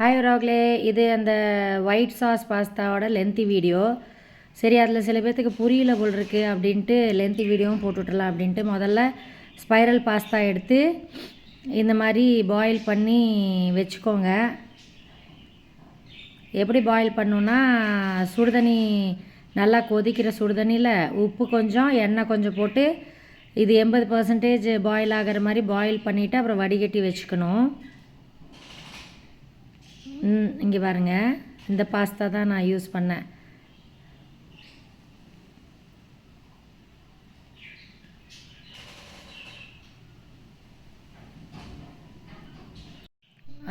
Hi உறவுகளே, இது அந்த ஒயிட் சாஸ் பாஸ்தாவோட லென்த்தி வீடியோ. சரி, அதில் சில பேர்த்துக்கு புரியல போல் இருக்குது அப்படின்ட்டு லென்த்தி வீடியோவும் போட்டுவிட்றலாம் அப்படின்ட்டு முதல்ல ஸ்பைரல் பாஸ்தா எடுத்து இந்த மாதிரி பாயில் பண்ணி வச்சுக்கோங்க. எப்படி பாயில் பண்ணணுன்னா, சுடுதண்ணி நல்லா கொதிக்கிற சுடுதண்ணியில் உப்பு கொஞ்சம் எண்ணெய் கொஞ்சம் போட்டு இது 80% பாயில் ஆகிற மாதிரி பாயில் பண்ணிவிட்டு அப்புறம் வடிகட்டி வச்சுக்கணும். இங்கே பாருங்கள், இந்த பாஸ்தா தான் நான் யூஸ் பண்ணேன்.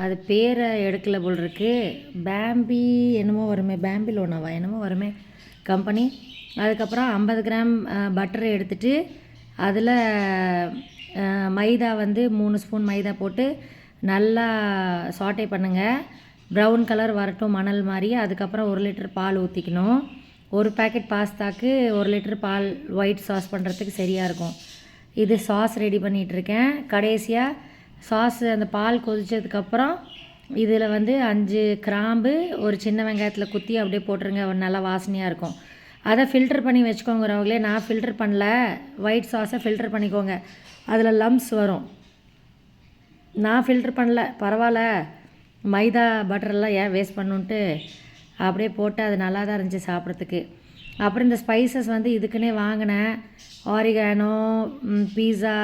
அது பேரை எடுக்கல போல் இருக்கு. பேம்பி என்னமோ வருமே, பேம்பிலோனாவா என்னமோ வருமே கம்பெனி. அதுக்கப்புறம் 50 கிராம் பட்டரை எடுத்துகிட்டு அதில் மைதா 3 ஸ்பூன் மைதா போட்டு நல்லா சாட்டே பண்ணுங்கள். ப்ரௌன் கலர் வரட்டும், மணல் மாதிரி. அதுக்கப்புறம் 1 லிட்டர் பால் ஊற்றிக்கணும். ஒரு பேக்கெட் பாஸ்தாக்கு 1 லிட்டர் பால் ஒயிட் சாஸ் பண்ணுறதுக்கு சரியாக இருக்கும். இது சாஸ் ரெடி பண்ணிகிட்ருக்கேன். கடைசியாக சாஸ் அந்த பால் கொதித்ததுக்கப்புறம் இதில் 5 கிராம்பு ஒரு சின்ன வெங்காயத்தில் குத்தி அப்படியே போட்டுருங்க. நல்லா வாசனையாக இருக்கும். அதை ஃபில்டர் பண்ணி வச்சுக்கோங்கிறவங்களே. நான் ஃபில்டர் பண்ணல, ஒயிட் சாஸை ஃபில்டர் பண்ணிக்கோங்க. அதில் லம்ப்ஸ் வரும். நான் ஃபில்டர் பண்ணல, பரவாயில்ல, மைதா பட்டரெல்லாம் ஏன் வேஸ்ட் பண்ணுன்ட்டு அப்படியே போட்டு அது நல்லா தான் இருந்துச்சு சாப்பிட்றதுக்கு. அப்புறம் இந்த ஸ்பைசஸ் இதுக்குன்னே வாங்கினேன். ஆரிகானோ, பீஸா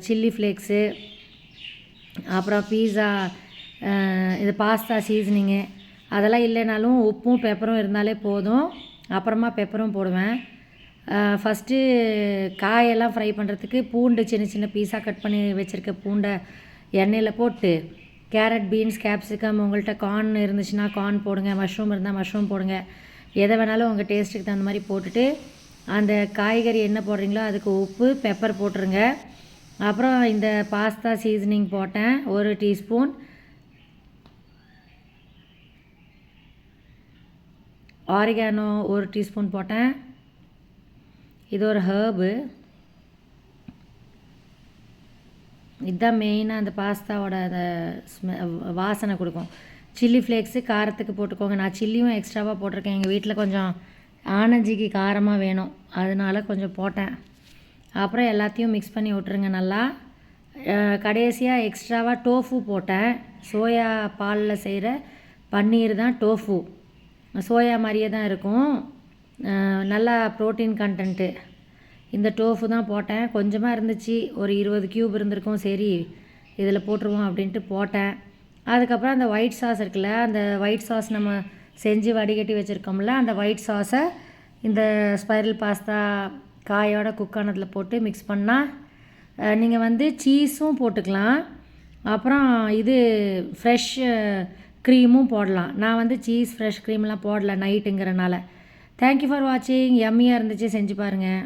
சில்லி ஃப்ளேக்ஸு, அப்புறம் பீஸா இது பாஸ்தா சீசனிங்கு, அதெல்லாம் இல்லைனாலும் உப்பும் பெப்பரும் இருந்தாலே போதும். அப்புறமா பெப்பரும் போடுவேன். ஃபஸ்ட்டு காயெல்லாம் ஃப்ரை பண்ணுறதுக்கு பூண்டு சின்ன சின்ன பீஸாக கட் பண்ணி வச்சுருக்க பூண்டை எண்ணெயில் போட்டு, கேரட், பீன்ஸ், கேப்சிகம், உங்கள்கிட்ட கார்ன் இருந்துச்சுன்னா கார்ன் போடுங்க, மஷ்ரூம் இருந்தால் மஷ்ரூம் போடுங்க, எதை வேணாலும் உங்கள் டேஸ்ட்டுக்கு தகுந்த மாதிரி போட்டுட்டு அந்த காய்கறி என்ன போடுறீங்களோ அதுக்கு உப்பு பெப்பர் போட்டுருங்க. அப்புறம் இந்த பாஸ்தா சீசனிங் போட்டேன் 1 டீஸ்பூன். ஆரிகானோ 1 டீஸ்பூன் போட்டேன். இது ஒரு ஹர்பு. இதுதான் மெயினாக அந்த பாஸ்தாவோட அந்த வாசனை கொடுக்கும். சில்லி ஃப்ளேக்ஸு காரத்துக்கு போட்டுக்கோங்க. நான் சில்லியும் எக்ஸ்ட்ராவாக போட்டிருக்கேன். எங்கள் வீட்டில் கொஞ்சம் ஆனஞ்சிக்கு காரமாக வேணும், அதனால கொஞ்சம் போட்டேன். அப்புறம் எல்லாத்தையும் மிக்ஸ் பண்ணி விட்ருங்க நல்லா. கடைசியாக எக்ஸ்ட்ராவாக டோஃபு போட்டேன். சோயா பாலில் செய்கிற பன்னீர் தான் டோஃபு. சோயா மாதிரியே தான் இருக்கும், நல்லா ப்ரோட்டீன் கண்டென்ட்டு. இந்த டோஃபு தான் போட்டேன். கொஞ்சமாக இருந்துச்சு, ஒரு 20 கியூப் இருந்திருக்கும். சரி, இதில் போட்டுருவோம் அப்படின்ட்டு போட்டேன். அதுக்கப்புறம் அந்த ஒயிட் சாஸ் இருக்குல்ல, அந்த ஒயிட் சாஸ் நம்ம செஞ்சு வடிகட்டி வச்சுருக்கோம்ல, அந்த ஒயிட் சாஸை இந்த ஸ்பைரல் பாஸ்தா காயோட குக்கானதில் போட்டு மிக்ஸ் பண்ணால், நீங்கள் சீஸும் போட்டுக்கலாம். அப்புறம் இது ஃப்ரெஷ் க்ரீமும் போடலாம். நான் சீஸ் ஃப்ரெஷ் க்ரீம்லாம் போடல நைட்டுங்கிறனால. தேங்க்யூ ஃபார் வாட்சிங். யம்மியாக இருந்துச்சு, செஞ்சு பாருங்கள்.